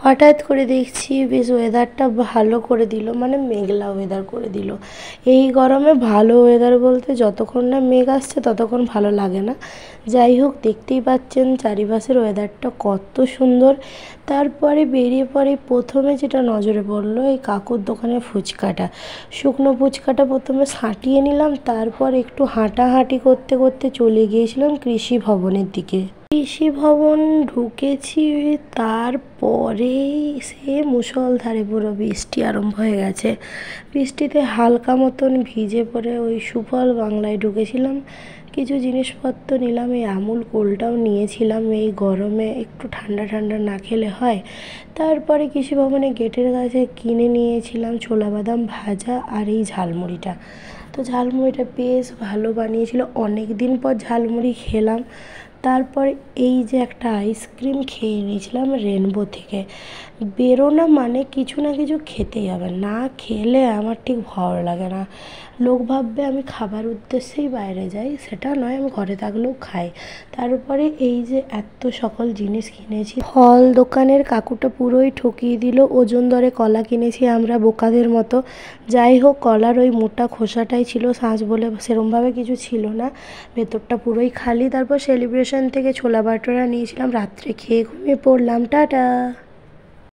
হঠাৎ করে দেখছি বেশ ওয়েদারটা ভালো করে দিল, মানে মেঘলা ওয়েদার করে দিল। এই গরমে ভালো ওয়েদার বলতে যতক্ষণ না মেঘ আসছে ততক্ষণ ভালো লাগে না। যাই হোক, দেখতেই পাচ্ছেন চারিপাশের ওয়েদারটা কত সুন্দর। তারপরে বেরিয়ে পরে প্রথমে যেটা নজরে পড়লো এই কাকুর দোকানে ফুচকাটা, শুকনো ফুচকাটা প্রথমে ছাঁটিয়ে নিলাম, তারপর একটু হাঁটাহাঁটি করতে করতে চলে গিয়েছিলাম কৃষি ভবনের দিকে। কৃষি ভবন ঢুকেছি, তারপরেই সে মুষলধারে পুরো বৃষ্টি আরম্ভ হয়ে গেছে। বৃষ্টিতে হালকা মতন ভিজে পড়ে ওই সুফল বাংলায় ঢুকেছিলাম, কিছু জিনিসপত্র নিলাম, এই আমুল কুলটাও নিয়েছিলাম, এই গরমে একটু ঠান্ডা ঠান্ডা না খেলে হয়। তারপরে কৃষি ভবনে গেটের কাছে কিনে নিয়েছিলাম ছোলা বাদাম ভাজা আর এই ঝালমুড়িটা। তো ঝালমুড়িটা বেশ ভালো বানিয়েছিল, অনেক দিন পর ঝালমুড়ি খেলাম। তারপর এই যে একটা আইসক্রিম খেয়ে নিয়েছিলাম রেনবো থেকে। বেরোনো মানে কিছু না কিছু খেতেই হবে, না খেলে আমার ঠিক ভালো লাগে না। লোক ভাববে আমি খাবার উদ্দেশ্যেই বাইরে যাই, সেটা নয়, আমি ঘরে থাকলেও খাই। তারপরে এই যে এত সকল জিনিস কিনেছি, ফল দোকানের কাকুটা পুরোই ঠকিয়ে দিল, ওজন দরে কলা কিনেছি আমরা বোকাদের মতো। যাই হোক, কলার ওই মোটা খোসাটাই ছিল, শাঁস বলে সেরমভাবে কিছু ছিল না, ভেতরটা পুরোই খালি। তারপর সেলিব্রেশন থেকে ছোলা বাটোরা নিয়েছিলাম, রাত্রে খেয়ে ঘুমিয়ে পড়লাম। টাটা।